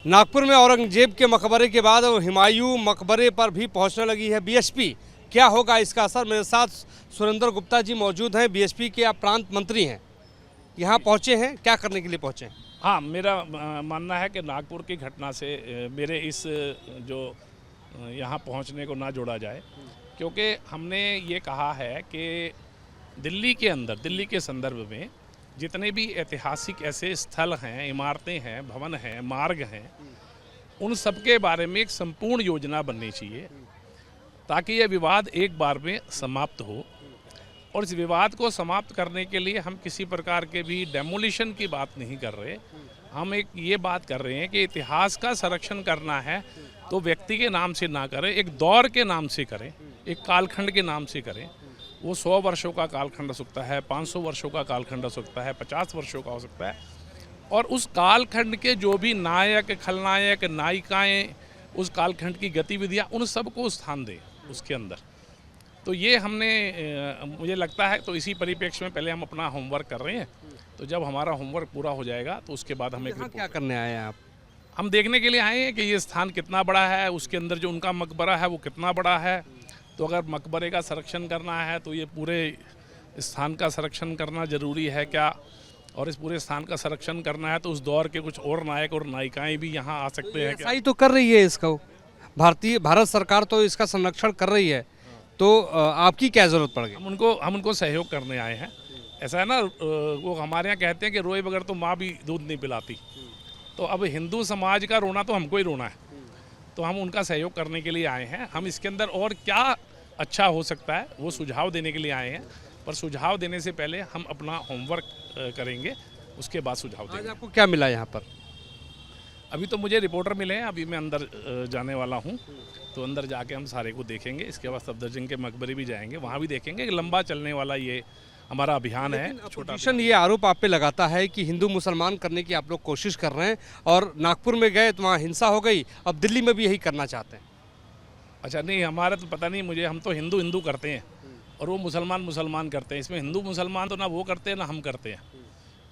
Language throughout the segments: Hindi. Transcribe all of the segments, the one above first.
नागपुर में औरंगजेब के मकबरे के बाद अब हुमायूं मकबरे पर भी पहुंचने लगी है बीएसपी। क्या होगा इसका असर? मेरे साथ सुरेंद्र गुप्ता जी मौजूद हैं, बीएसपी के आप प्रांत मंत्री हैं। यहाँ पहुंचे हैं, क्या करने के लिए पहुंचे हैं? हाँ, मेरा मानना है कि नागपुर की घटना से मेरे इस जो यहाँ पहुँचने को ना जोड़ा जाए, क्योंकि हमने ये कहा है कि दिल्ली के अंदर, दिल्ली के संदर्भ में जितने भी ऐतिहासिक ऐसे स्थल हैं, इमारतें हैं, भवन हैं, मार्ग हैं, उन सब के बारे में एक संपूर्ण योजना बननी चाहिए ताकि ये विवाद एक बार में समाप्त हो। और इस विवाद को समाप्त करने के लिए हम किसी प्रकार के भी डेमोलिशन की बात नहीं कर रहे। हम एक ये बात कर रहे हैं कि इतिहास का संरक्षण करना है तो व्यक्ति के नाम से ना करें, एक दौर के नाम से करें, एक कालखंड के नाम से करें। वो 100 वर्षों का कालखंड हो सकता है, 500 वर्षों का कालखंड हो सकता है, 50 वर्षों का हो सकता है। और उस कालखंड के जो भी नायक, खलनायक, नायिकाएँ, उस कालखंड की गतिविधियाँ, उन सबको स्थान दें उसके अंदर। तो ये हमने मुझे लगता है, तो इसी परिप्रेक्ष्य में पहले हम अपना होमवर्क कर रहे हैं। तो जब हमारा होमवर्क पूरा हो जाएगा तो उसके बाद हम एक क्या करने आए हैं आप? हम देखने के लिए आए हैं कि ये स्थान कितना बड़ा है, उसके अंदर जो उनका मकबरा है वो कितना बड़ा है। तो अगर मकबरे का संरक्षण करना है तो ये पूरे स्थान का संरक्षण करना ज़रूरी है क्या? और इस पूरे स्थान का संरक्षण करना है तो उस दौर के कुछ और नायक और नायिकाएं भी यहाँ आ सकते हैं क्या? ऐसा ही तो कर रही है इसका भारत सरकार तो इसका संरक्षण कर रही है, तो आपकी क्या ज़रूरत पड़ गई? हम उनको सहयोग करने आए हैं। ऐसा है ना, वो हमारे यहाँ कहते हैं कि रोए बगैर तो माँ भी दूध नहीं पिलाती। तो अब हिंदू समाज का रोना तो हमको ही रोना है, तो हम उनका सहयोग करने के लिए आए हैं। हम इसके अंदर और क्या अच्छा हो सकता है वो सुझाव देने के लिए आए हैं, पर सुझाव देने से पहले हम अपना होमवर्क करेंगे, उसके बाद सुझाव देंगे। आज आपको क्या मिला यहाँ पर? अभी तो मुझे रिपोर्टर मिले हैं, अभी मैं अंदर जाने वाला हूँ, तो अंदर जाके हम सारे को देखेंगे। इसके बाद सफदरजंग के मकबरे भी जाएंगे, वहाँ भी देखेंगे। लंबा चलने वाला ये हमारा अभियान है। अपोजिशन ये आरोप आप पे लगाता है कि हिंदू मुसलमान करने की आप लोग कोशिश कर रहे हैं, और नागपुर में गए तो वहाँ हिंसा हो गई, अब दिल्ली में भी यही करना चाहते हैं। अच्छा, नहीं, हमारा तो पता नहीं मुझे, हम तो हिंदू हिंदू करते हैं और वो मुसलमान मुसलमान करते हैं। इसमें हिंदू मुसलमान तो ना वो करते हैं ना हम करते हैं।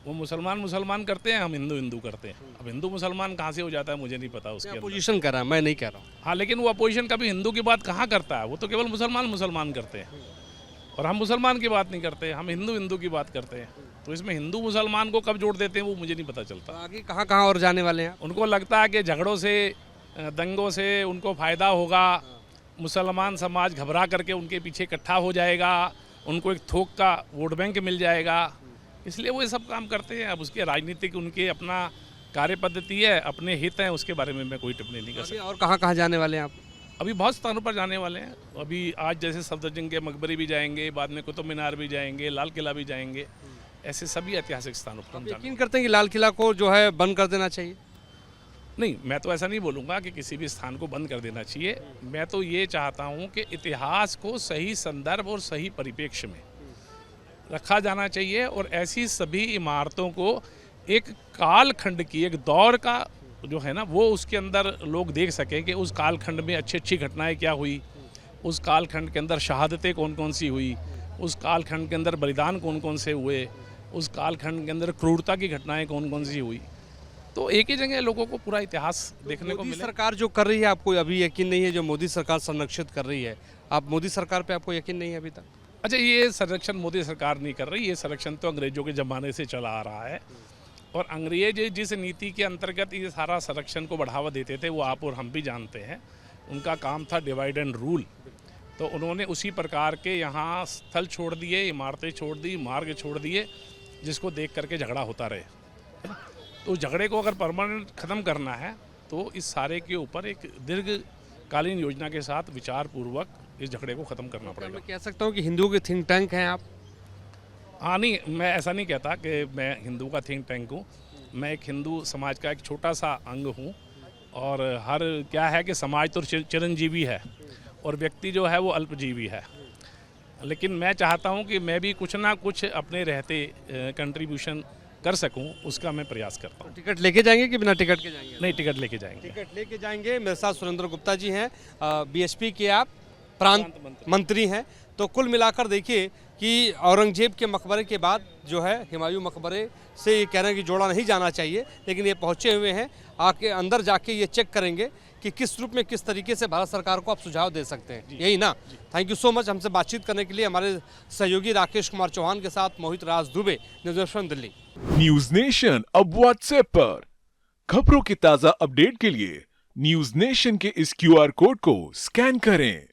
वो मुसलमान मुसलमान करते हैं, हम हिंदू हिंदू करते हैं। अब हिंदू मुसलमान कहाँ से हो जाता है मुझे नहीं पता उसके। अपोजिशन कर रहा है, मैं नहीं कह रहा हूँ। हाँ, लेकिन वो अपोजिशन कभी हिंदू की बात कहाँ करता है? वो तो केवल मुसलमान मुसलमान करते हैं और हम मुसलमान की बात नहीं करते, हम हिंदू हिंदू की बात करते हैं। तो इसमें हिंदू मुसलमान को कब जोड़ देते हैं वो मुझे नहीं पता चलता। तो आगे कहाँ कहाँ और जाने वाले हैं? उनको लगता है कि झगड़ों से, दंगों से उनको फ़ायदा होगा, मुसलमान समाज घबरा करके उनके पीछे इकट्ठा हो जाएगा, उनको एक थोक का वोट बैंक मिल जाएगा, इसलिए वो ये सब काम करते हैं। अब उसके राजनीतिक उनके अपना कार्य पद्धति है, अपने हित हैं, उसके बारे में मैं कोई टिप्पणी नहीं कर सकता। और कहाँ कहाँ जाने वाले हैं आप? अभी बहुत स्थानों पर जाने वाले हैं। अभी आज जैसे सफदरजंग के मकबरे भी जाएंगे, बाद में कुतुब मीनार भी जाएंगे, लाल किला भी जाएंगे। ऐसे सभी ऐतिहासिक स्थानों पर हम यकीन करते हैं कि लाल किला को जो है बंद कर देना चाहिए? नहीं, मैं तो ऐसा नहीं बोलूँगा कि किसी भी स्थान को बंद कर देना चाहिए। मैं तो ये चाहता हूँ कि इतिहास को सही संदर्भ और सही परिप्रेक्ष्य में रखा जाना चाहिए और ऐसी सभी इमारतों को एक कालखंड की, एक दौर का जो है ना, वो उसके अंदर लोग देख सकें कि उस कालखंड में अच्छी अच्छी घटनाएं क्या हुई, उस कालखंड के अंदर शहादतें कौन कौन सी हुई, उस कालखंड के अंदर बलिदान कौन कौन से हुए, उस कालखंड के अंदर क्रूरता की घटनाएं कौन कौन सी हुई। तो एक ही जगह लोगों को पूरा इतिहास देखने को मिले। सरकार जो कर रही है, आपको अभी यकीन नहीं है जो मोदी सरकार संरक्षित कर रही है? आप मोदी सरकार पे आपको यकीन नहीं है अभी तक? अच्छा, ये संरक्षण मोदी सरकार नहीं कर रही, ये संरक्षण तो अंग्रेजों के ज़माने से चला आ रहा है। और अंग्रेज जिस नीति के अंतर्गत ये सारा संरक्षण को बढ़ावा देते थे वो आप और हम भी जानते हैं। उनका काम था डिवाइड एंड रूल। तो उन्होंने उसी प्रकार के यहाँ स्थल छोड़ दिए, इमारतें छोड़ दी, मार्ग छोड़ दिए, जिसको देख करके झगड़ा होता रहे। तो झगड़े को अगर परमानेंट ख़त्म करना है तो इस सारे के ऊपर एक दीर्घकालीन योजना के साथ विचार पूर्वक इस झगड़े को ख़त्म करना पड़ेगा। मैं कह सकता हूँ कि हिंदुओं के थिंक टैंक हैं आप? हाँ, नहीं, मैं ऐसा नहीं कहता कि मैं हिंदू का थिंक टैंक हूँ। मैं एक हिंदू समाज का एक छोटा सा अंग हूँ। और हर क्या है कि समाज तो चिरंजीवी है और व्यक्ति जो है वो अल्पजीवी है। लेकिन मैं चाहता हूँ कि मैं भी कुछ ना कुछ अपने रहते कंट्रीब्यूशन कर सकूं, उसका मैं प्रयास करता हूं। टिकट लेके जाएंगे कि बिना टिकट के जाएंगे? नहीं, टिकट लेके जाएंगे। टिकट लेके जाएंगे। मेरे साथ सुरेंद्र गुप्ता जी हैं, बीएसपी के आप। प्रांत मंत्री हैं। तो कुल मिलाकर देखिए कि औरंगजेब के मकबरे के बाद जो है हुमायूं मकबरे से ये कह रहे हैं कि जोड़ा नहीं जाना चाहिए, लेकिन ये पहुंचे हुए हैं, आके अंदर जाके ये चेक करेंगे कि किस रूप में किस तरीके से भारत सरकार को आप सुझाव दे सकते हैं, यही ना। थैंक यू सो मच हमसे बातचीत करने के लिए। हमारे सहयोगी राकेश कुमार चौहान के साथ Mohit Raj Dubey, news nation Delhi. News nation अब व्हाट्सएप पर खबरों की ताजा अपडेट के लिए न्यूज नेशन के इस QR कोड को स्कैन करें।